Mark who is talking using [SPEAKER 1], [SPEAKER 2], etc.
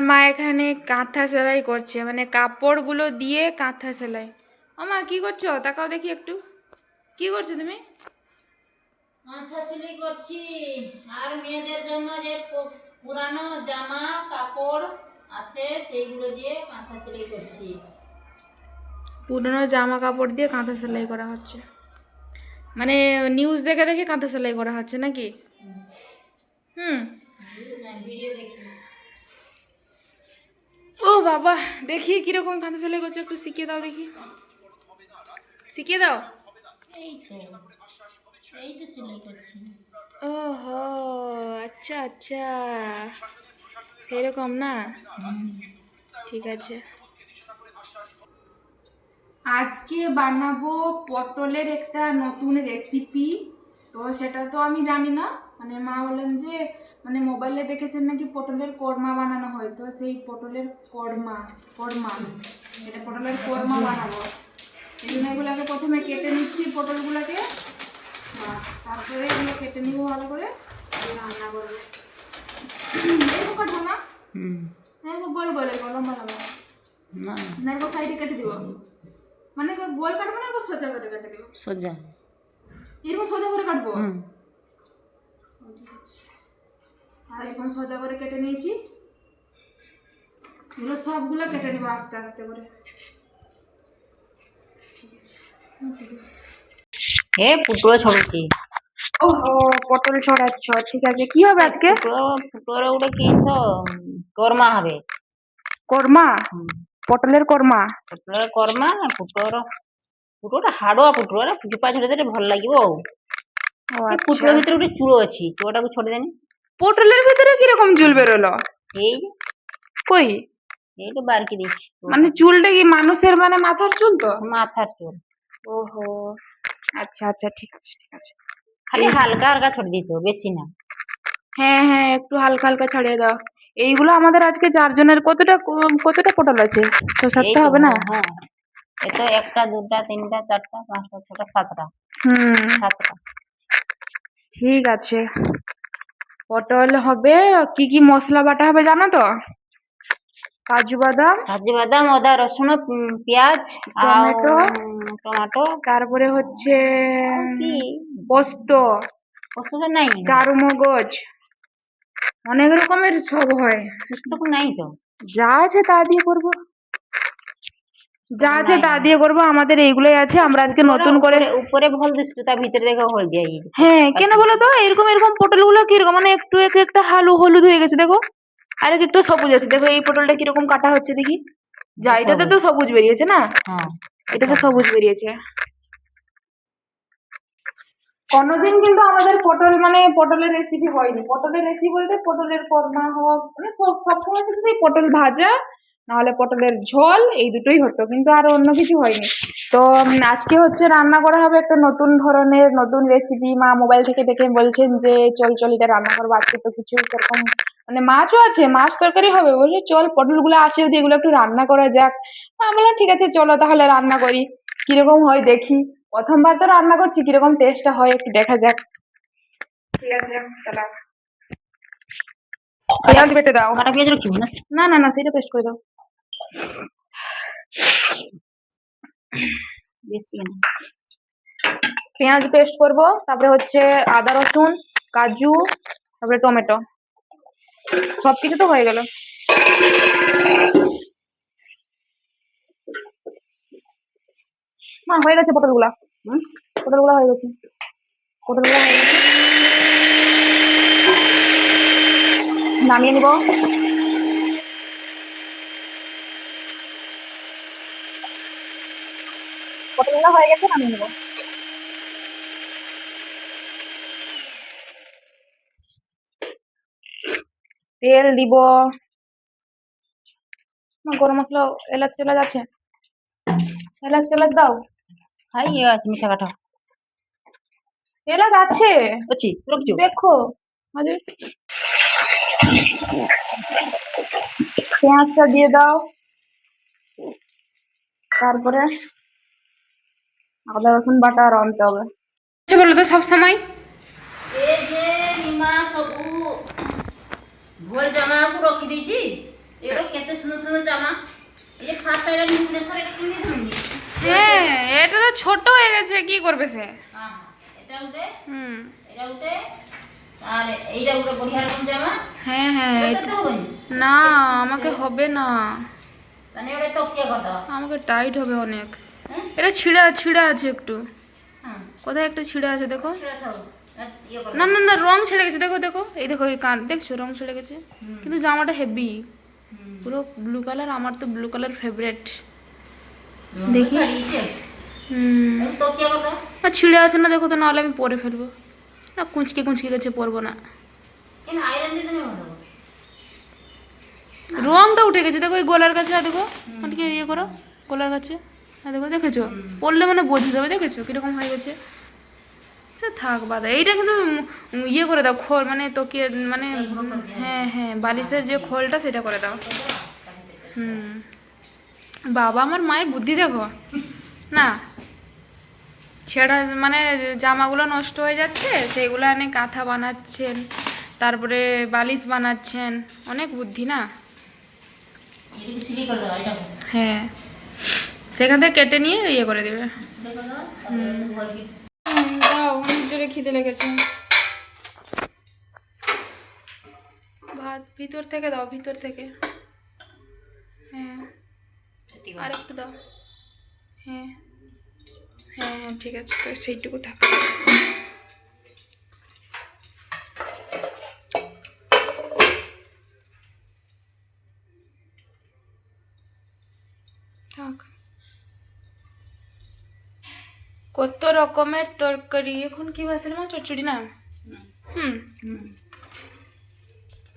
[SPEAKER 1] মা এখানে কাঁথা সেলাই করছে, মানে কাপড়গুলো দিয়ে কাঁথা সেলাই। ও মা কি করছো? তাকাও দেখি একটু, কি করছো তুমি?
[SPEAKER 2] কাঁথা সেলাই করছি। আর মেয়েদের জন্য যে পুরানো জামা কাপড় আছে সেইগুলো দিয়ে কাঁথা সেলাই করছি।
[SPEAKER 1] পুরনো জামা কাপড় দিয়ে কাঁথা সেলাই করা হচ্ছে, মানে নিউজ দেখে দেখে কাঁথা সেলাই করা হচ্ছে নাকি? হুম।
[SPEAKER 2] ভিডিও দেখি।
[SPEAKER 1] ও বাবা, দেখি কিরকম কাঁথা সেলাই করছো, একটু শিখিয়ে দাও দেখি, শিখিয়ে দাও।
[SPEAKER 2] এই তো এই তো সেলাই করছি।
[SPEAKER 1] ওহো, আচ্ছা আচ্ছা, সেরকম না, ঠিক আছে। আজকে বানাবো পটলের একটা নতুন রেসিপি। তো সেটা তো আমি জানি না, মানে মা বললেন যে মানে মোবাইলে দেখেছেন নাকি পটলের কোরমা বানানো হয়, তো সেই পটলের কোরমা কোরমা এটা পটলের কোরমা বানাবো। এই জন্য এগুলোকে প্রথমে কেটে নিচ্ছি পটলগুলোকে, বাস তারপরে এগুলো কেটে নিব ভালো করে, রান্না করবো। এরকম কাটবো না, এরকম গোল গোল এরকম লম্বা লম্বা না, এরকম সাইডে কেটে দিব, মানে গোল কাটবো না, এরকম সোজা করে কেটে দিব।
[SPEAKER 2] সোজা
[SPEAKER 1] এরকম সোজা করে কাটবো। আর এখন সোজা করে কেটে নিয়েছি, এগুলো সবগুলো কেটে নিব আস্তে আস্তে করে, ঠিক আছে।
[SPEAKER 2] এ পুটুরো ছড়াচ্ছি।
[SPEAKER 1] ওহো, পটল ছড়াচ্ছ, ঠিক আছে। কি হবে আজকে?
[SPEAKER 2] পুটুরো ওটা কি তো কোরমা হবে।
[SPEAKER 1] কোরমা, পটলের কোরমা।
[SPEAKER 2] পুটুরো কোরমা পুটুরোটা হাড়ুয়া পুটুরো চুপা ছড়ে দিলে ভাল লাগিব।
[SPEAKER 1] ও
[SPEAKER 2] এই
[SPEAKER 1] আচ্ছা,
[SPEAKER 2] পুটুরোর ভিতরে ଗୋଟେ চূড়ো ଅଛି, চূড়োটাକୁ ছড়ে দেনি।
[SPEAKER 1] পটলের ভিতরে কিরকম চুল বেরোলো?
[SPEAKER 2] এই
[SPEAKER 1] কই?
[SPEAKER 2] এইটা বারকি দিচ্ছি,
[SPEAKER 1] মানে চুলটা কি মানুষের মানে মাথার চুল তো?
[SPEAKER 2] মাথার চুল।
[SPEAKER 1] ওহো, আচ্ছা আচ্ছা, ঠিক আছে ঠিক আছে।
[SPEAKER 2] খালি হালকা হালকা ছড়ে দিতে হবে, বেশি না।
[SPEAKER 1] হ্যাঁ হ্যাঁ, একটু হালকা হালকা ছাড়িয়ে দাও। এইগুলো আমাদের আজকে 4 জনের কতটা পটল আছে? 6-7টা হবে না?
[SPEAKER 2] হ্যাঁ, এ তো 1টা 2টা 3টা 4টা 5টা 6টা 7টা।
[SPEAKER 1] হুম,
[SPEAKER 2] 7টা।
[SPEAKER 1] ঠিক আছে। পটল হবে, কি কি মশলা বাটা হবে জানো তো? কাজু বাদাম,
[SPEAKER 2] ଅଦା ରସୁଣ ପିଆଜ ଆଉ
[SPEAKER 1] টমেটো,
[SPEAKER 2] ଟମାଟୋ
[SPEAKER 1] তারপরে হচ্ছে
[SPEAKER 2] কি
[SPEAKER 1] পোস্ত,
[SPEAKER 2] পোস্ত নাই,
[SPEAKER 1] চারুমগজ, অনেক রকমের সব হয়।
[SPEAKER 2] পোস্ত নাই তো।
[SPEAKER 1] যা আছে তা দিয়ে করবো, যা আছে তা দিয়ে করবো, আমাদের এইগুলোই আছে। আমরা আজকে নতুন করে,
[SPEAKER 2] উপরে ভাল দিচ্ছি, তা ভিতরে দেখো হলদিয়া হয়ে
[SPEAKER 1] হ্যাঁ কেন বলো তো, এরকম এরকম পটল গুলো কিরকম, মানে একটু একটা হলুদ হয়ে গেছে দেখো, আর একটু সবুজ আছে দেখো। এই পটলটা কিরকম কাটা হচ্ছে দেখি, যা এটাতে তো সবুজ বেরিয়েছে না, এটাতে সবুজ বেরিয়েছে। কোনোদিন কিন্তু আমাদের পটল মানে পটলের রেসিপি হয়নি। পটলের রেসিপি বলতে পটলের কোরমা হোক, মানে সবসময় শুধু সেই পটল ভাজা নাহলে পটলের ঝোল, এই দুটোই হতো, কিন্তু আর অন্য কিছু হয়নি। তো আজকে হচ্ছে রান্না করা হবে একটা নতুন ধরনের নতুন রেসিপি। মা মোবাইল থেকে দেখে বলছেন যে চল চল এটা রান্না করবো আজকে, তো কিছু সেরকম মানে মাছও আছে, মাছ তরকারি হবে, বলছে চল পটলগুলো আছে যদি এগুলো একটু রান্না করা যাক। আমি বললাম ঠিক আছে চলো তাহলে রান্না করি, কিরকম হয় দেখি। প্রথমবার তো রান্না করছি, কিরকম টেস্টটা হয় একটু দেখা যাক। ঠিক আছে, তাহলে পেঁয়াজ বেটে দাও।
[SPEAKER 2] কাটা পেঁয়াজ রাখি
[SPEAKER 1] না না না, সেটা পেস্ট করে দাও,
[SPEAKER 2] বেশি না।
[SPEAKER 1] পেঁয়াজ পেস্ট করব, তারপরে হচ্ছে আদা রসুন কাজু, তারপরে টমেটো, সবকিছু তো হয়ে গেল। না হয়ে গেছে পটলগুলা, পটলগুলা হয়ে গেছে, পটলগুলা হয়ে গেছে, নামিয়ে নিব। পটলগুলা হয়ে গেছে, নামিয়ে নিব। তেল দিব, গরম মশলা, এলাচ টেলাচ আছে, এলাচ টেলাচ দাও।
[SPEAKER 2] হাই আছে মিঠা কাটা
[SPEAKER 1] এলাচ আছে,
[SPEAKER 2] ଅଛି ରଖିଛୁ।
[SPEAKER 1] দেখো আজ পেঁয়াজটা দিয়ে দাও, তারপরে আদা রসুন বাটা আর আনতে হবে। বলো তো সব সময়
[SPEAKER 2] এই যে নিমা সবু ভোল জামাକୁ ରଖିଦେଇଛି, ଏଇଟା এত সুন্দর সুন্দর জামা, এই যে ফার্স্ট টাইম নিউজেসার এটা কিনে দিলাম।
[SPEAKER 1] হ্যাঁ এটা তো ছোট হয়ে গেছে, কি করবে সে?
[SPEAKER 2] হ্যাঁ এটা উঠে,
[SPEAKER 1] হুম
[SPEAKER 2] এটা উঠে, আর এইটা উঠে বড়িয়া রকম জামা।
[SPEAKER 1] হ্যাঁ হ্যাঁ
[SPEAKER 2] এটা তো হবে
[SPEAKER 1] না, আমাকে হবে না,
[SPEAKER 2] মানে ওটা তকিয়া কথা।
[SPEAKER 1] আমাকে টাইট হবে অনেক।
[SPEAKER 2] হ্যাঁ
[SPEAKER 1] এটা ছিঁড়া ছিঁড়া আছে একটু,
[SPEAKER 2] হ্যাঁ
[SPEAKER 1] কোথায় একটা ছিঁড়া আছে দেখো।
[SPEAKER 2] সেটা থাও, আর ইয়ে করো।
[SPEAKER 1] না না না, রং ছেড়ে গেছে, দেখো দেখো, এই দেখো এই কান দেখছো, রং ছেড়ে গেছে, কিন্তু জামাটা হেভি পুরো ব্লু কালার, আমার তো ব্লু কালার ফেভারিট। দেখি।
[SPEAKER 2] ছাড়িয়েছে
[SPEAKER 1] হুম
[SPEAKER 2] তকিয়া কথা।
[SPEAKER 1] আর ছিঁড়ে আছে না দেখো তো, নাহলে আমি পরে ফেলবো না, কুঁচকে কুঁচকে গেছে, পরবো না।
[SPEAKER 2] কেন আয়রন দিতে নেই ভালো?
[SPEAKER 1] রংটা উঠে গেছে দেখো, এই গলার কাছে, আর দেখো ওদিকে ইয়ে করো, গলার কাছে, আর দেখো, দেখেছো? পরলে মানে বোঝা যাবে, দেখেছো কিরকম হয়ে গেছে। সে থাক বাদা, এইটা কিন্তু ইয়ে করে দাও, খোল মানে তোকে মানে, হ্যাঁ হ্যাঁ বালিশের যে খোলটা সেটা করে দাও। হুম বাবা, আমার মায়ের বুদ্ধি দেখো না, ছেঁড়া মানে জামাগুলো নষ্ট হয়ে যাচ্ছে, সেগুলো এনে কাঁথা বানাচ্ছেন, তারপরে বালিশ বানাচ্ছেন, অনেক বুদ্ধি না।
[SPEAKER 2] এটুকু সিলি করে দাও, এটা
[SPEAKER 1] হ্যাঁ সেখান থেকে কেটে নিয়ে ইয়ে করে দেবে।
[SPEAKER 2] দেখো দাও, তারপরে একটু ভয় কি
[SPEAKER 1] দাও, অনেক জোরে খিদে লেগেছে। ভাত ভিতর থেকে দাও, ভিতর থেকে। হ্যাঁ
[SPEAKER 2] সত্যি
[SPEAKER 1] আর একটু দাও। হ্যাঁ হ্যাঁ হ্যাঁ ঠিক আছে, তো সেইটুকু থাক। থাক। কত রকমের তরকারি, এখন কি বাসের মা চচ্চড়ি না? হুম